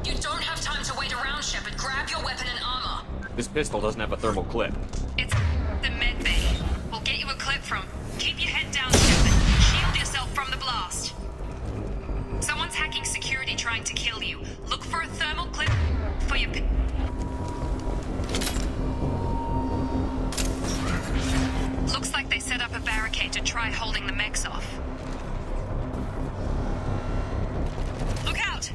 You don't have time to wait around, Shepard. Grab your weapon and armor. This pistol doesn't have a thermal clip. It's the med bay. We'll get you a clip from. Keep your head down, Shepard. Shield yourself from the blast. Someone's hacking security trying to kill you. Look for a thermal clip for your... Looks like they set up a barricade to try holding the mechs off. Look out!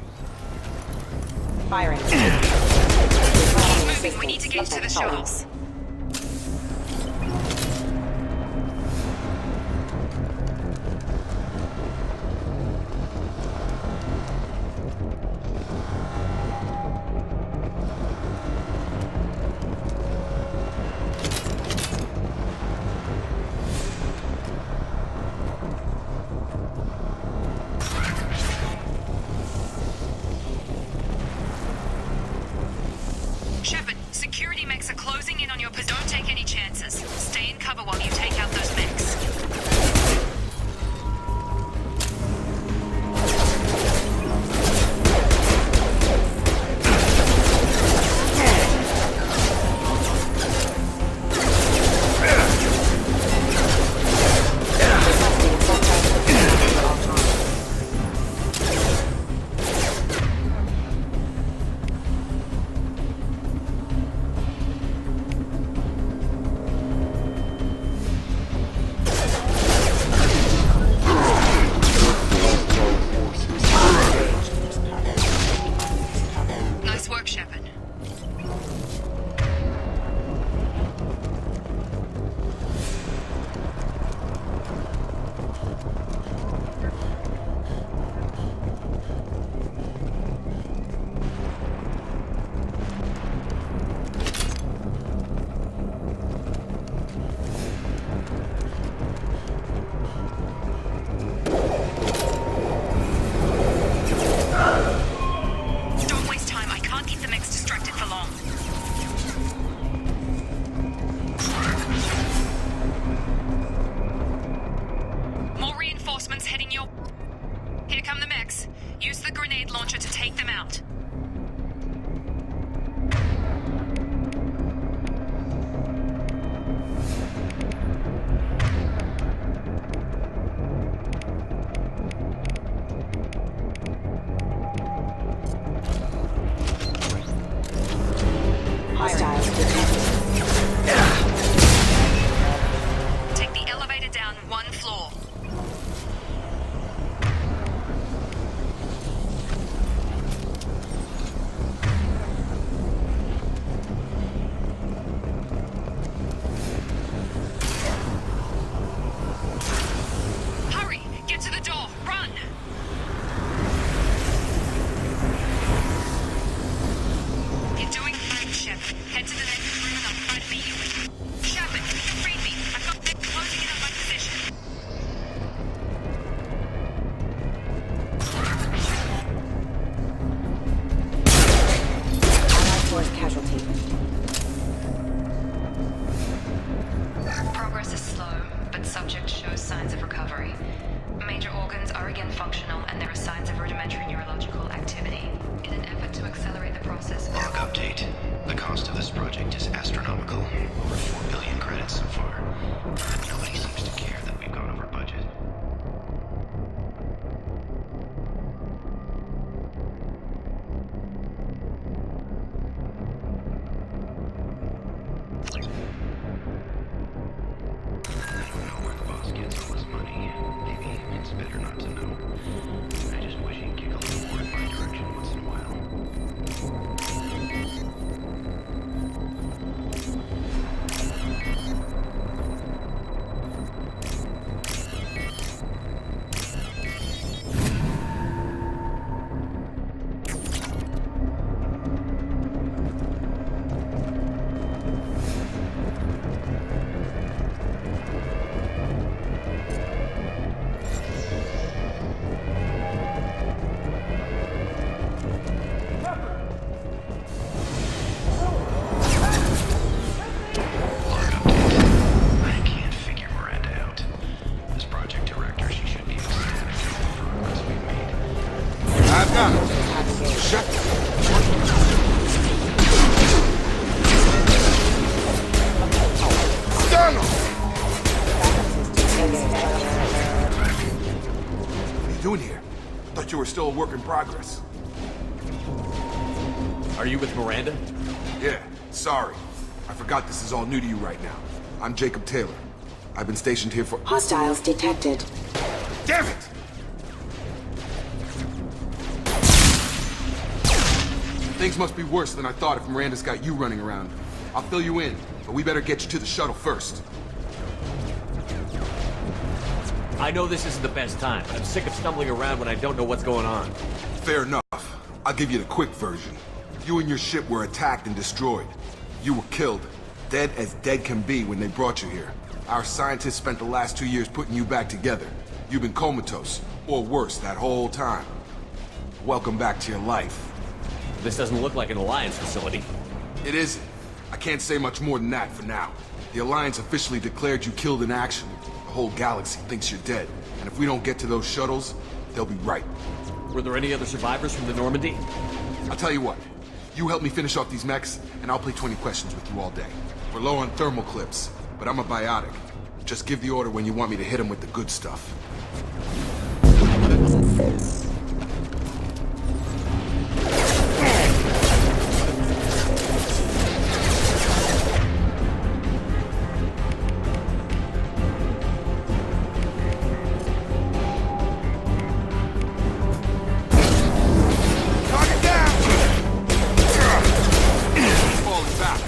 Firing. Keep moving, we need to get to the shuttles. Shepard, security mechs are closing in on your position. Don't take any chances. Stay in cover while you take out those mechs. Nice work, Shepard. Don't waste time. I can't keep the mechs distracted for long. More reinforcements heading your... Here come the mechs. Use the grenade launcher to take them out. Hostiles detected. Take the elevator down one floor. Hurry! Get to the door! Run! You're doing fine, Shepard. Head to the next room and I'll try to beat you. Shepard, read me. I've got them closing in on my position. Allied force casualty. Progress is slow, but subject shows signs of recovery. Major organs are again functional, and there are signs of rudimentary neurological activity. In an effort to accelerate the process... Log update. The cost of this project is astronomical. Over 4 billion credits so far. Nobody seems to care that we've gone over budget. I don't know where the boss gets all his money. Maybe it's better not to know. I just wish he'd kick a little more in my direction once in a while. I've got it. Shut Stun him! What are you doing here? Thought you were still a work in progress. Are you with Miranda? Yeah, sorry. I forgot this is all new to you right now. I'm Jacob Taylor. I've been stationed here for— Hostiles detected. Damn it! Things must be worse than I thought if Miranda's got you running around. I'll fill you in, but we better get you to the shuttle first. I know this isn't the best time, but I'm sick of stumbling around when I don't know what's going on. Fair enough. I'll give you the quick version. You and your ship were attacked and destroyed. You were killed. Dead as dead can be when they brought you here. Our scientists spent the last 2 years putting you back together. You've been comatose, or worse, that whole time. Welcome back to your life. This doesn't look like an Alliance facility. It isn't. I can't say much more than that for now. The Alliance officially declared you killed in action. The whole galaxy thinks you're dead. And if we don't get to those shuttles, they'll be right. Were there any other survivors from the Normandy? I'll tell you what. You help me finish off these mechs, and I'll play 20 questions with you all day. We're low on thermal clips, but I'm a biotic. Just give the order when you want me to hit them with the good stuff. Target down! Falling back.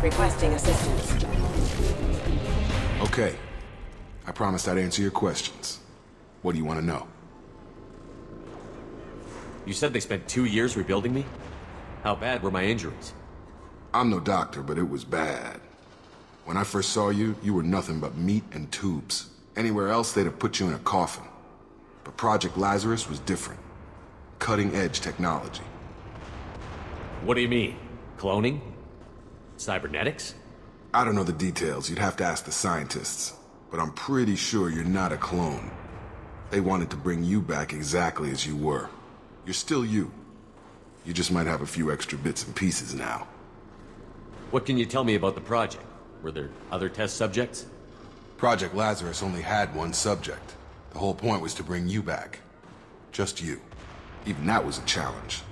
Requesting assistance. Okay. I promised I'd answer your questions. What do you want to know? You said they spent 2 years rebuilding me? How bad were my injuries? I'm no doctor, but it was bad. When I first saw you, you were nothing but meat and tubes. Anywhere else, they'd have put you in a coffin. But Project Lazarus was different. Cutting-edge technology. What do you mean? Cloning? Cybernetics? I don't know the details. You'd have to ask the scientists. But I'm pretty sure you're not a clone. They wanted to bring you back exactly as you were. You're still you. You just might have a few extra bits and pieces now. What can you tell me about the project? Were there other test subjects? Project Lazarus only had one subject. The whole point was to bring you back. Just you. Even that was a challenge.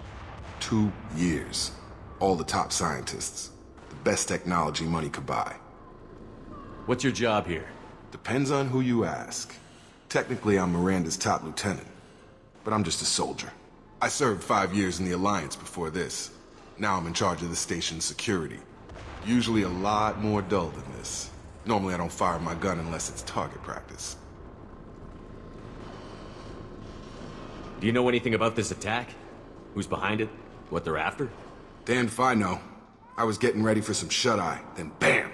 2 years. All the top scientists. The best technology money could buy. What's your job here? Depends on who you ask. Technically, I'm Miranda's top lieutenant. But I'm just a soldier. I served 5 years in the Alliance before this. Now I'm in charge of the station's security. Usually a lot more dull than this. Normally I don't fire my gun unless it's target practice. Do you know anything about this attack? Who's behind it? What they're after? Damned if I know. I was getting ready for some shut-eye, then bam!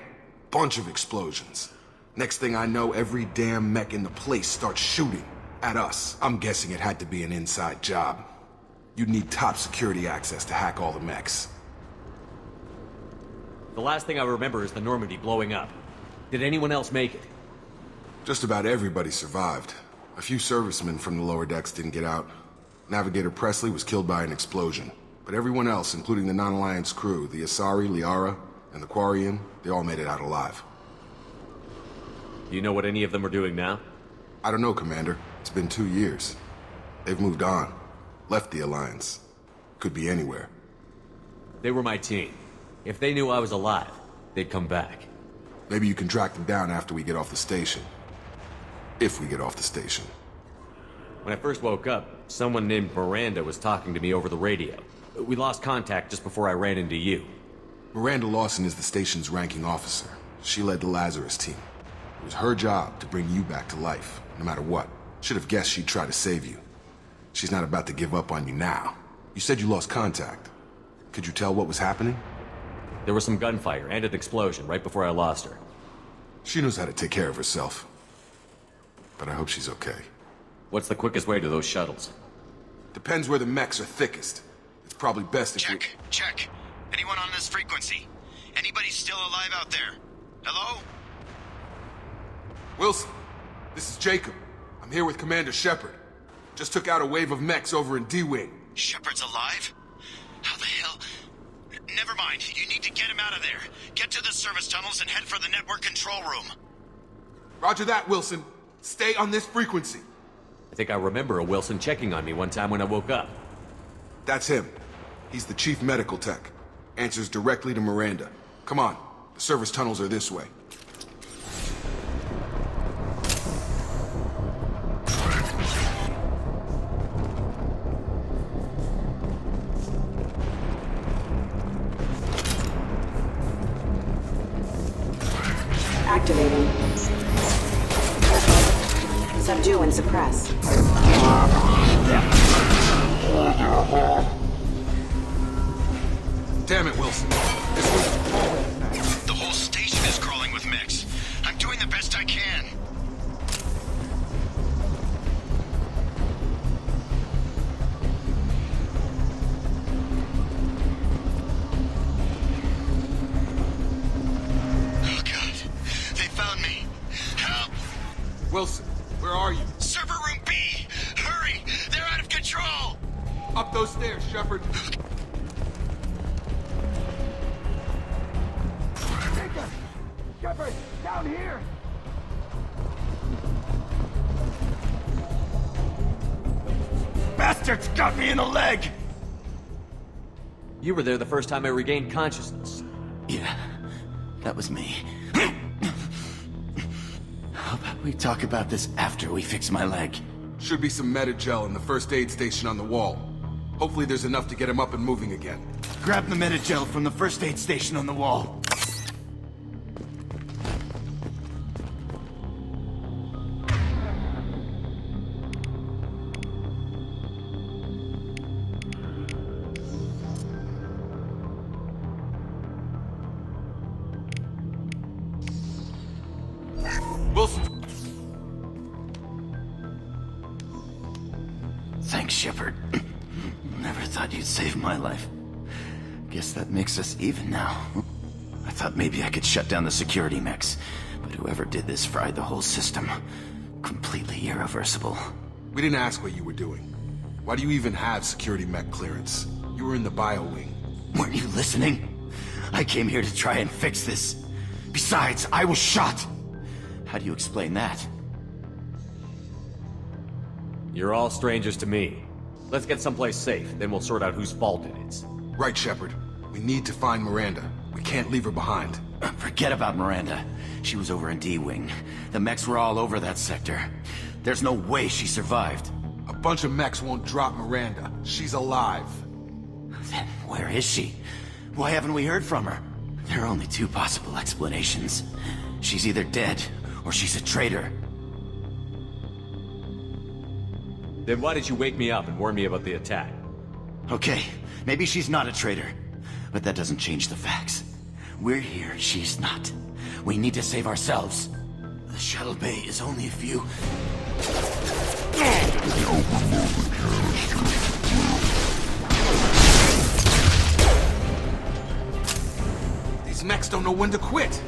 Bunch of explosions. Next thing I know, every damn mech in the place starts shooting at us. I'm guessing it had to be an inside job. You'd need top security access to hack all the mechs. The last thing I remember is the Normandy blowing up. Did anyone else make it? Just about everybody survived. A few servicemen from the lower decks didn't get out. Navigator Presley was killed by an explosion. But everyone else, including the non-Alliance crew, the Asari, Liara, and the Quarian, they all made it out alive. Do you know what any of them are doing now? I don't know, Commander. It's been 2 years. They've moved on. Left the Alliance. Could be anywhere. They were my team. If they knew I was alive, they'd come back. Maybe you can track them down after we get off the station. If we get off the station. When I first woke up, someone named Miranda was talking to me over the radio. We lost contact just before I ran into you. Miranda Lawson is the station's ranking officer. She led the Lazarus team. It was her job to bring you back to life, no matter what. Should have guessed she'd try to save you. She's not about to give up on you now. You said you lost contact. Could you tell what was happening? There was some gunfire and an explosion right before I lost her. She knows how to take care of herself. But I hope she's okay. What's the quickest way to those shuttles? Depends where the mechs are thickest. It's probably best if we... Check. Anyone on this frequency? Anybody still alive out there? Hello? Wilson, this is Jacob. I'm here with Commander Shepard. Just took out a wave of mechs over in D-Wing. Shepard's alive? How the hell? Never mind. You need to get him out of there. Get to the service tunnels and head for the network control room. Roger that, Wilson. Stay on this frequency. I think I remember a Wilson checking on me one time when I woke up. That's him. He's the chief medical tech. Answers directly to Miranda. Come on. The service tunnels are this way. Activating. Subdue and suppress. Damn it, Wilson. This was always nice. The whole station is crawling with mechs. I'm doing the best I can. Oh, God. They found me. Help! Wilson, where are you? Server room B! Hurry! They're out of control! Up those stairs, Shepard. Shepard, down here! Bastards got me in the leg! You were there the first time I regained consciousness. Yeah, that was me. How about we talk about this after we fix my leg? Should be some Metagel in the first aid station on the wall. Hopefully there's enough to get him up and moving again. Grab the Metagel from the first aid station on the wall. Wilson! Thanks, Shepard. Never thought you'd save my life. Guess that makes us even now. I thought maybe I could shut down the security mechs, but whoever did this fried the whole system. Completely irreversible. We didn't ask what you were doing. Why do you even have security mech clearance? You were in the bio wing. Weren't you listening? I came here to try and fix this. Besides, I was shot. How do you explain that? You're all strangers to me. Let's get someplace safe, then we'll sort out whose fault it is. Right, Shepard. We need to find Miranda. We can't leave her behind. Forget about Miranda. She was over in D-Wing. The mechs were all over that sector. There's no way she survived. A bunch of mechs won't drop Miranda. She's alive. Then where is she? Why haven't we heard from her? There are only two possible explanations. She's either dead, or she's a traitor. Then why did you wake me up and warn me about the attack? Okay, maybe she's not a traitor. But that doesn't change the facts. We're here, she's not. We need to save ourselves. The shuttle bay is only a few... These mechs don't know when to quit.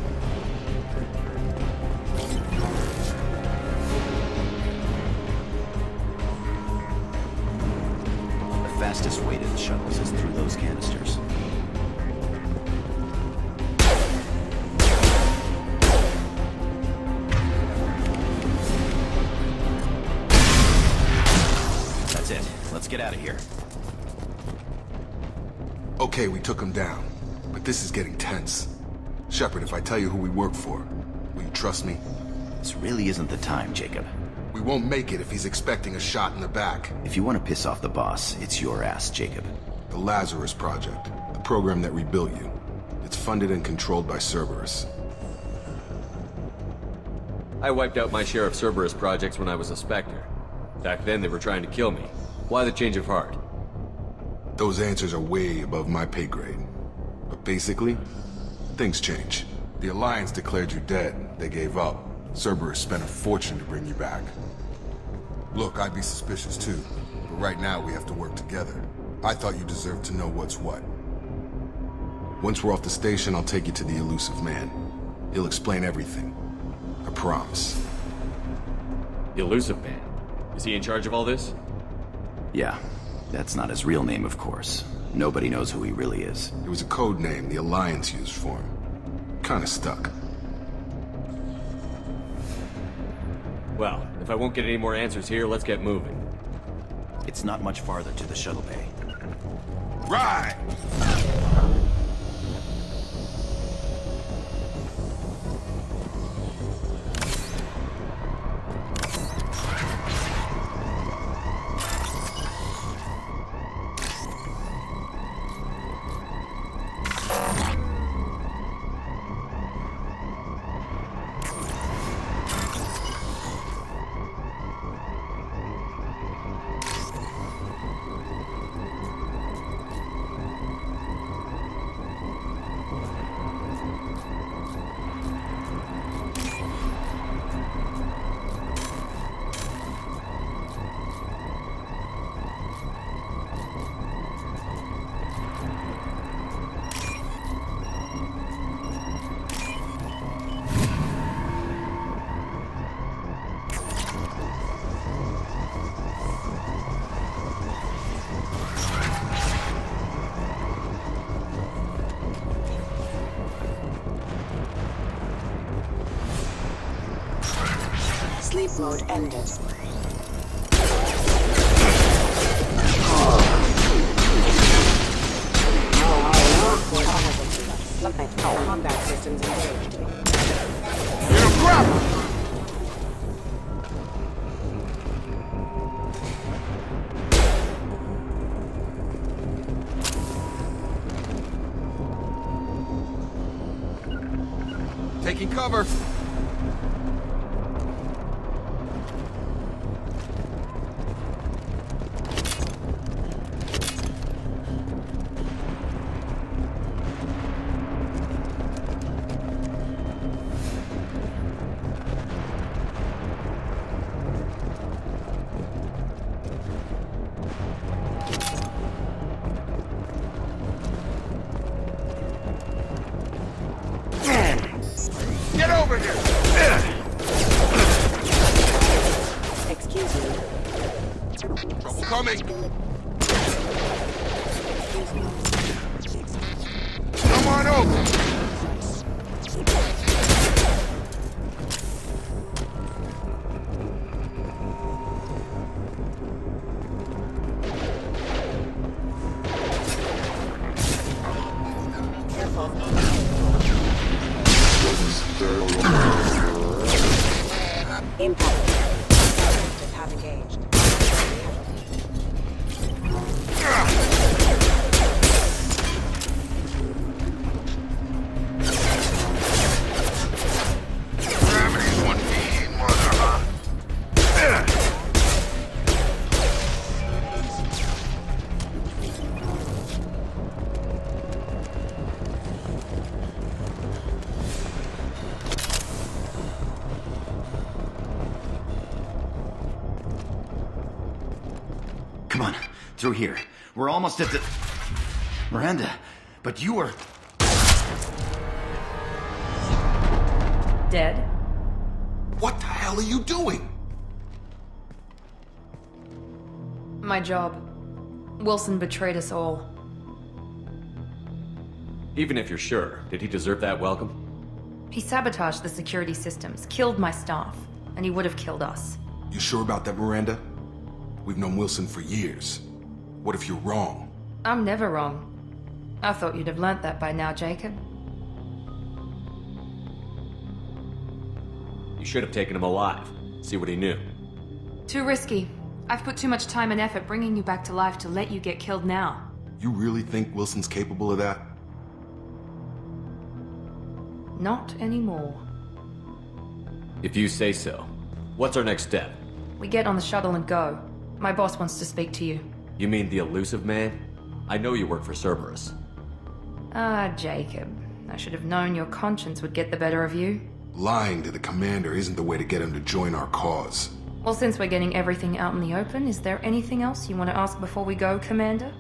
The fastest way to the shuttles is through those canisters. That's it. Let's get out of here. Okay, we took him down. But this is getting tense. Shepard, if I tell you who we work for, will you trust me? This really isn't the time, Jacob. We won't make it if he's expecting a shot in the back. If you want to piss off the boss, it's your ass, Jacob. The Lazarus Project, the program that rebuilt you. It's funded and controlled by Cerberus. I wiped out my share of Cerberus projects when I was a Spectre. Back then they were trying to kill me. Why the change of heart? Those answers are way above my pay grade. But basically, things change. The Alliance declared you dead. They gave up. Cerberus spent a fortune to bring you back. Look, I'd be suspicious too. But right now we have to work together. I thought you deserved to know what's what. Once we're off the station, I'll take you to the elusive man. He'll explain everything. I promise. The elusive man. Is he in charge of all this? Yeah, that's not his real name, of course. Nobody knows who he really is. It was a code name the Alliance used for him. Kinda stuck. Well, if I won't get any more answers here, let's get moving. It's not much farther to the shuttle bay. Right! Sleep mode ended. Combat systems engaged. Get him, grab him! Taking cover. Get over here! Excuse me. Trouble coming! Come on over! Impact. Have engaged. Gravity's 1 mother, huh? Come on, through here. We're almost at the... Miranda, but you were... Dead? What the hell are you doing? My job. Wilson betrayed us all. Even if you're sure, did he deserve that welcome? He sabotaged the security systems, killed my staff, and he would have killed us. You sure about that, Miranda? We've known Wilson for years. What if you're wrong? I'm never wrong. I thought you'd have learnt that by now, Jacob. You should have taken him alive. See what he knew. Too risky. I've put too much time and effort bringing you back to life to let you get killed now. You really think Wilson's capable of that? Not anymore. If you say so. What's our next step? We get on the shuttle and go. My boss wants to speak to you. You mean the elusive man? I know you work for Cerberus. Ah, Jacob. I should have known your conscience would get the better of you. Lying to the commander isn't the way to get him to join our cause. Well, since we're getting everything out in the open, is there anything else you want to ask before we go, Commander?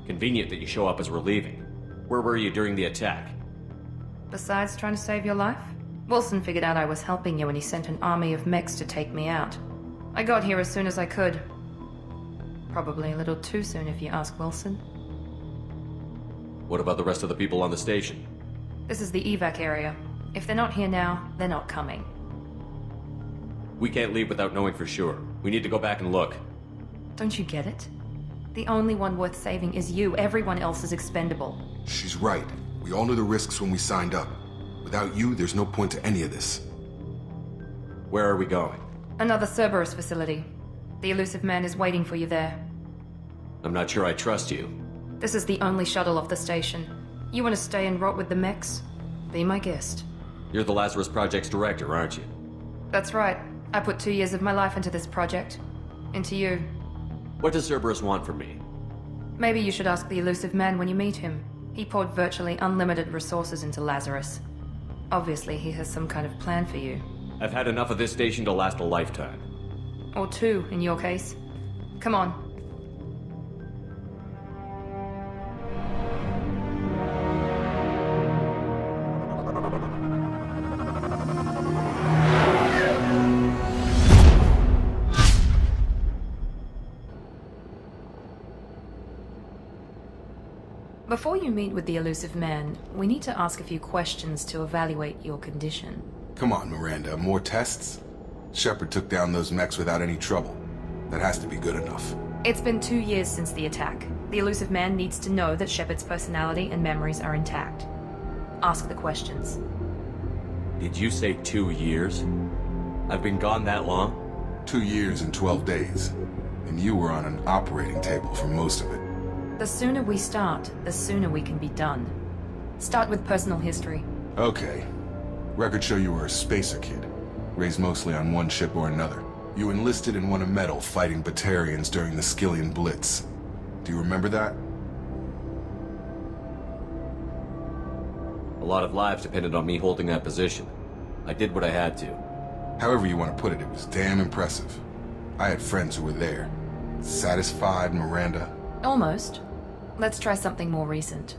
Convenient that you show up as we're leaving. Where were you during the attack? Besides trying to save your life? Wilson figured out I was helping you and he sent an army of mechs to take me out. I got here as soon as I could. Probably a little too soon if you ask Wilson. What about the rest of the people on the station? This is the evac area. If they're not here now, they're not coming. We can't leave without knowing for sure. We need to go back and look. Don't you get it? The only one worth saving is you. Everyone else is expendable. She's right. We all knew the risks when we signed up. Without you, there's no point to any of this. Where are we going? Another Cerberus facility. The elusive man is waiting for you there. I'm not sure I trust you. This is the only shuttle off the station. You want to stay and rot with the mechs? Be my guest. You're the Lazarus Project's director, aren't you? That's right. I put 2 years of my life into this project. Into you. What does Cerberus want from me? Maybe you should ask the elusive man when you meet him. He poured virtually unlimited resources into Lazarus. Obviously, he has some kind of plan for you. I've had enough of this station to last a lifetime. Or 2, in your case. Come on. Before you meet with the elusive man, we need to ask a few questions to evaluate your condition. Come on, Miranda, more tests? Shepard took down those mechs without any trouble. That has to be good enough. It's been 2 years since the attack. The elusive man needs to know that Shepard's personality and memories are intact. Ask the questions. Did you say 2 years? I've been gone that long? 2 years and 12 days. And you were on an operating table for most of it. The sooner we start, the sooner we can be done. Start with personal history. Okay. Records show you were a spacer kid. Raised mostly on one ship or another. You enlisted and won a medal fighting Batarians during the Skillian Blitz. Do you remember that? A lot of lives depended on me holding that position. I did what I had to. However you want to put it, it was damn impressive. I had friends who were there. Satisfied, Miranda? Almost. Let's try something more recent.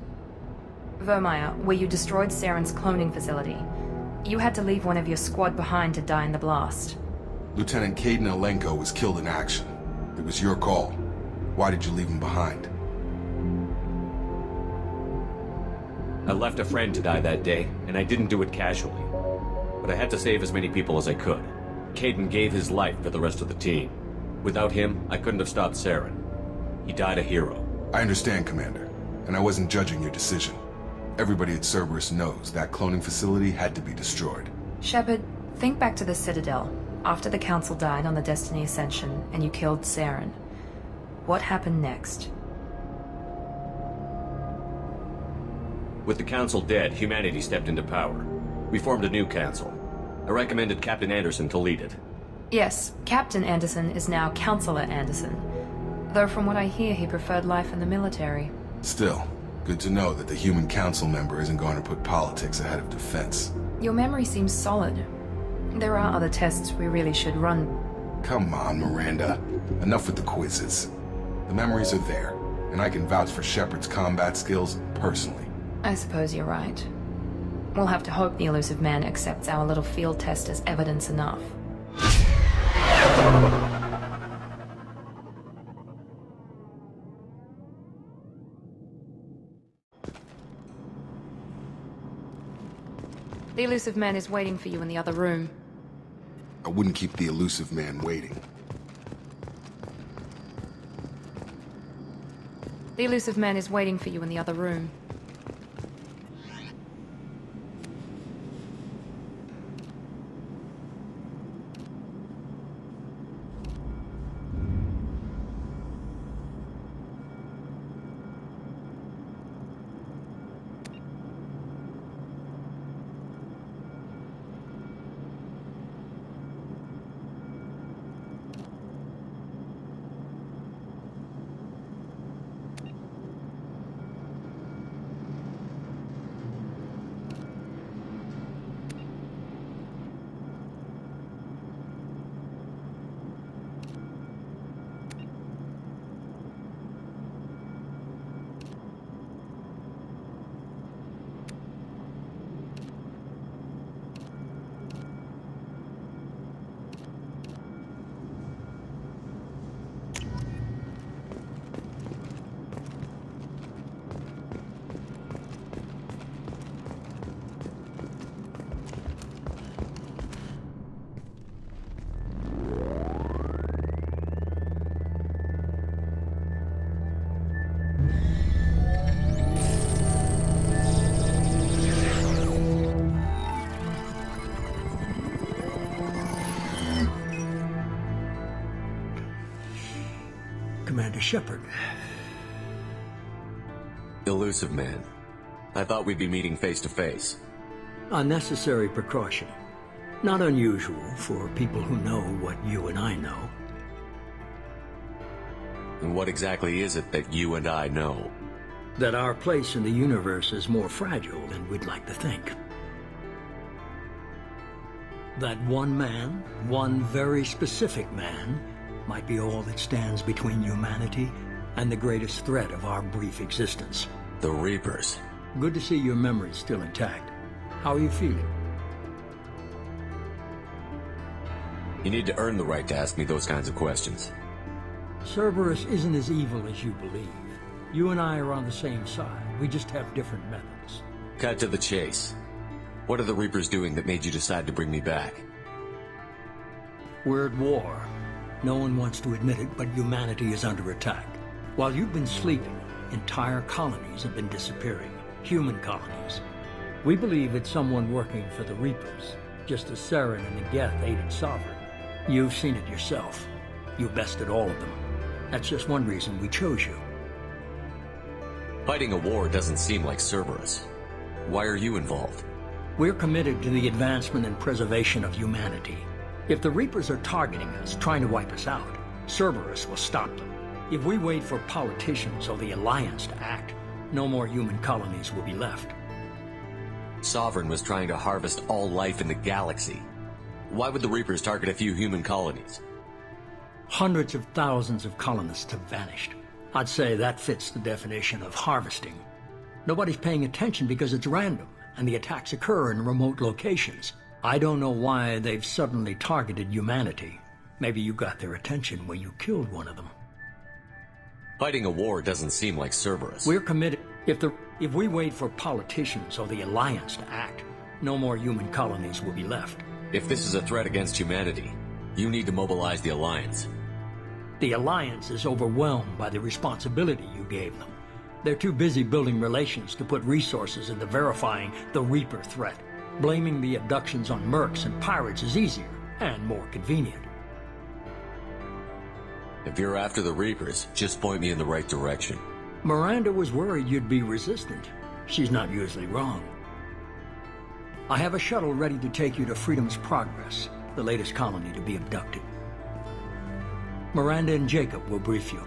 Vermeer, where you destroyed Saren's cloning facility. You had to leave one of your squad behind to die in the blast. Lieutenant Caden Alenko was killed in action. It was your call. Why did you leave him behind? I left a friend to die that day, and I didn't do it casually. But I had to save as many people as I could. Caden gave his life for the rest of the team. Without him, I couldn't have stopped Saren. He died a hero. I understand, Commander, and I wasn't judging your decision. Everybody at Cerberus knows that cloning facility had to be destroyed. Shepard, think back to the Citadel, after the Council died on the Destiny Ascension and you killed Saren. What happened next? With the Council dead, humanity stepped into power. We formed a new Council. I recommended Captain Anderson to lead it. Yes, Captain Anderson is now Counselor Anderson. Though from what I hear, he preferred life in the military. Still, good to know that the human council member isn't going to put politics ahead of defense. Your memory seems solid. There are other tests we really should run. Come on, Miranda. Enough with the quizzes. The memories are there, and I can vouch for Shepard's combat skills personally. I suppose you're right. We'll have to hope the elusive man accepts our little field test as evidence enough. The elusive man is waiting for you in the other room. I wouldn't keep the elusive man waiting. The elusive man is waiting for you in the other room. Commander Shepard. Elusive man. I thought we'd be meeting face to face. A necessary precaution. Not unusual for people who know what you and I know. And what exactly is it that you and I know? That our place in the universe is more fragile than we'd like to think. That one man, one very specific man, might be all that stands between humanity and the greatest threat of our brief existence. The Reapers. Good to see your memory's still intact. How are you feeling? You need to earn the right to ask me those kinds of questions. Cerberus isn't as evil as you believe. You and I are on the same side. We just have different methods. Cut to the chase. What are the Reapers doing that made you decide to bring me back? We're at war. No one wants to admit it, but humanity is under attack. While you've been sleeping, entire colonies have been disappearing. Human colonies. We believe it's someone working for the Reapers, just as Saren and the Geth aided Sovereign. You've seen it yourself. You bested all of them. That's just one reason we chose you. Fighting a war doesn't seem like Cerberus. Why are you involved? We're committed to the advancement and preservation of humanity. If the Reapers are targeting us, trying to wipe us out, Cerberus will stop them. If we wait for politicians or the Alliance to act, no more human colonies will be left. Sovereign was trying to harvest all life in the galaxy. Why would the Reapers target a few human colonies? Hundreds of thousands of colonists have vanished. I'd say that fits the definition of harvesting. Nobody's paying attention because it's random, and the attacks occur in remote locations. I don't know why they've suddenly targeted humanity. Maybe you got their attention when you killed one of them. Fighting a war doesn't seem like Cerberus. We're committed. If we wait for politicians or the Alliance to act, no more human colonies will be left. If this is a threat against humanity, you need to mobilize the Alliance. The Alliance is overwhelmed by the responsibility you gave them. They're too busy building relations to put resources into verifying the Reaper threat. Blaming the abductions on mercs and pirates is easier and more convenient. If you're after the Reapers, just point me in the right direction. Miranda was worried you'd be resistant. She's not usually wrong. I have a shuttle ready to take you to Freedom's Progress, the latest colony to be abducted. Miranda and Jacob will brief you.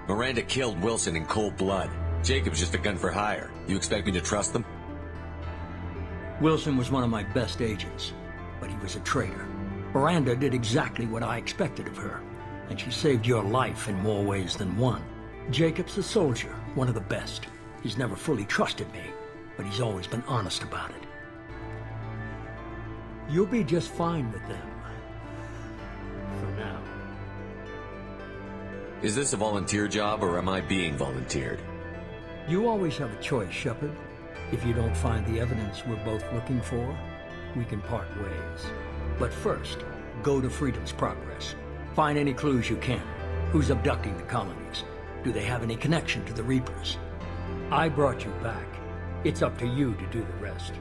Miranda killed Wilson in cold blood. Jacob's just a gun for hire. You expect me to trust them? Wilson was one of my best agents, but he was a traitor. Miranda did exactly what I expected of her, and she saved your life in more ways than one. Jacob's a soldier, one of the best. He's never fully trusted me, but he's always been honest about it. You'll be just fine with them. For now. Is this a volunteer job, or am I being volunteered? You always have a choice, Shepard. If you don't find the evidence we're both looking for, we can part ways. But first, go to Freedom's Progress. Find any clues you can. Who's abducting the colonies? Do they have any connection to the Reapers? I brought you back. It's up to you to do the rest.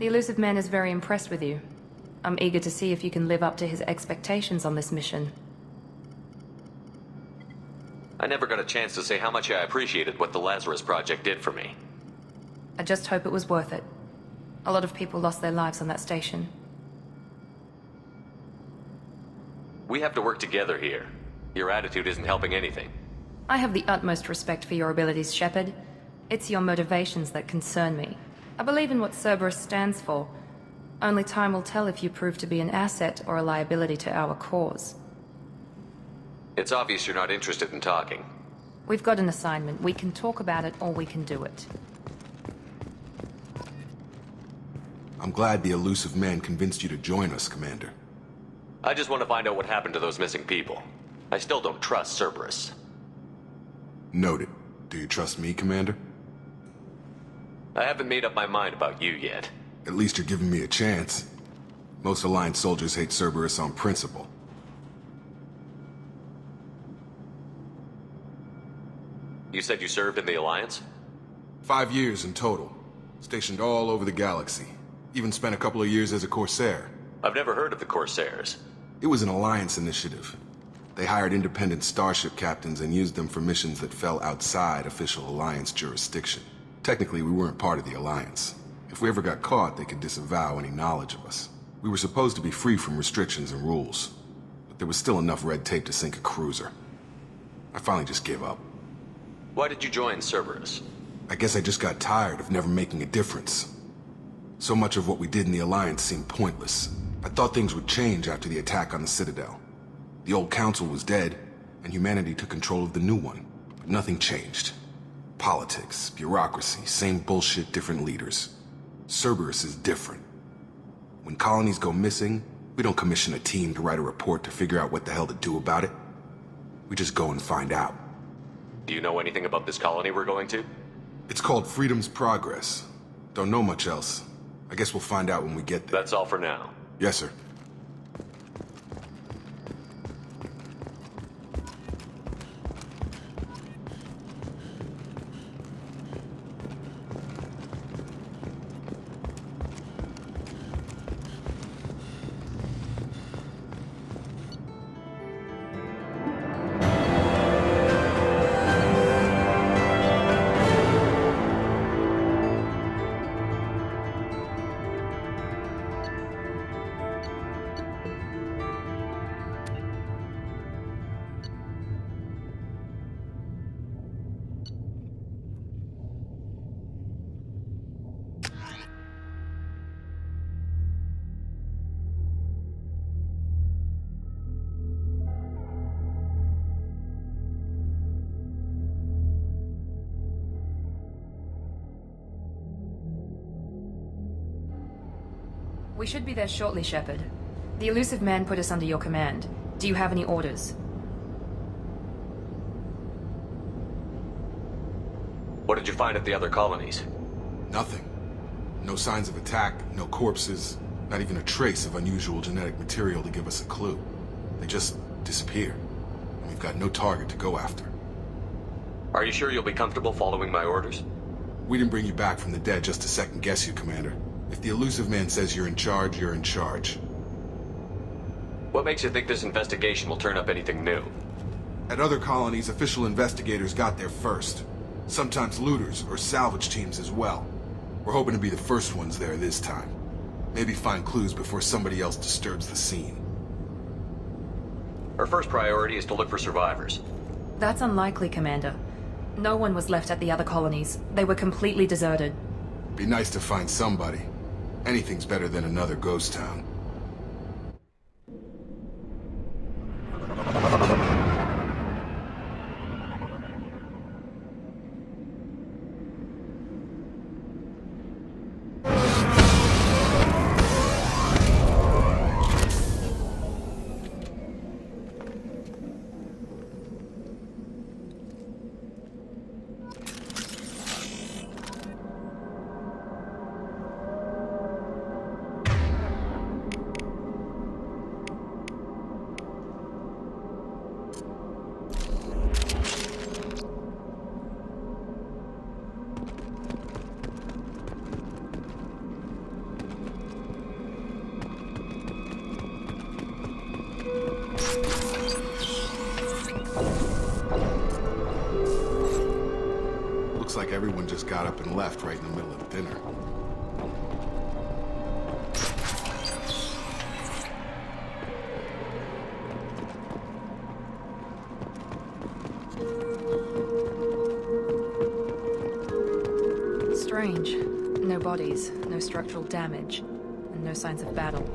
The elusive man is very impressed with you. I'm eager to see if you can live up to his expectations on this mission. I never got a chance to say how much I appreciated what the Lazarus Project did for me. I just hope it was worth it. A lot of people lost their lives on that station. We have to work together here. Your attitude isn't helping anything. I have the utmost respect for your abilities, Shepard. It's your motivations that concern me. I believe in what Cerberus stands for. Only time will tell if you prove to be an asset or a liability to our cause. It's obvious you're not interested in talking. We've got an assignment. We can talk about it or we can do it. I'm glad the elusive man convinced you to join us, Commander. I just want to find out what happened to those missing people. I still don't trust Cerberus. Noted. Do you trust me, Commander? I haven't made up my mind about you yet. At least you're giving me a chance. Most Alliance soldiers hate Cerberus on principle. You said you served in the Alliance? 5 years in total. Stationed all over the galaxy. Even spent a couple of years as a Corsair. I've never heard of the Corsairs. It was an Alliance initiative. They hired independent starship captains and used them for missions that fell outside official Alliance jurisdiction. Technically, we weren't part of the Alliance. If we ever got caught, they could disavow any knowledge of us. We were supposed to be free from restrictions and rules. But there was still enough red tape to sink a cruiser. I finally just gave up. Why did you join Cerberus? I guess I just got tired of never making a difference. So much of what we did in the Alliance seemed pointless. I thought things would change after the attack on the Citadel. The old council was dead, and humanity took control of the new one. But nothing changed. Politics, bureaucracy, same bullshit, different leaders. Cerberus is different. When colonies go missing, we don't commission a team to write a report to figure out what the hell to do about it. We just go and find out. Do you know anything about this colony we're going to? It's called Freedom's Progress. Don't know much else. I guess we'll find out when we get there. That's all for now. Yes, sir. We should be there shortly, Shepard. The elusive man put us under your command. Do you have any orders? What did you find at the other colonies? Nothing. No signs of attack, no corpses, not even a trace of unusual genetic material to give us a clue. They just disappear. And we've got no target to go after. Are you sure you'll be comfortable following my orders? We didn't bring you back from the dead just to second guess you, Commander. If the elusive man says you're in charge, you're in charge. What makes you think this investigation will turn up anything new? At other colonies, official investigators got there first. Sometimes looters or salvage teams as well. We're hoping to be the first ones there this time. Maybe find clues before somebody else disturbs the scene. Our first priority is to look for survivors. That's unlikely, Commander. No one was left at the other colonies. They were completely deserted. Be nice to find somebody. Anything's better than another ghost town. Looks like everyone just got up and left right in the middle of dinner. Strange. No bodies, no structural damage, and no signs of battle.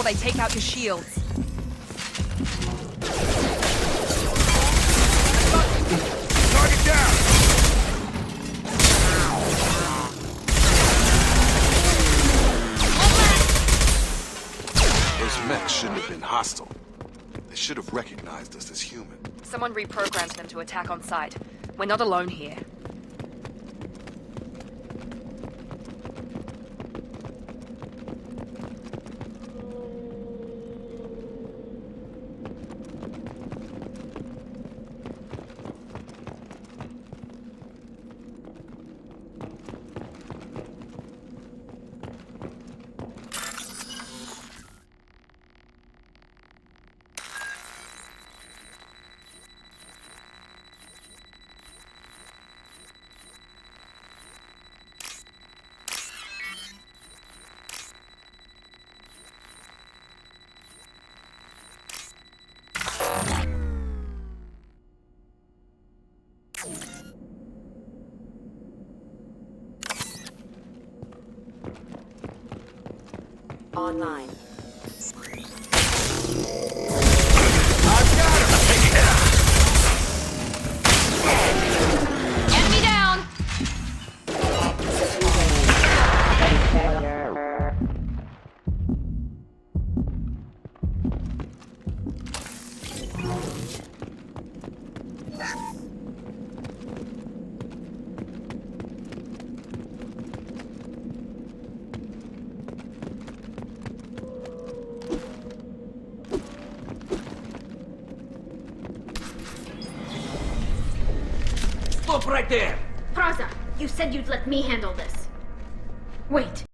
They take out your shields. Target down! Those mechs shouldn't have been hostile. They should have recognized us as human. Someone reprogrammed them to attack on sight. We're not alone here. Online. Enemy down! Stop right there! Praza, you said you'd let me handle this. Wait.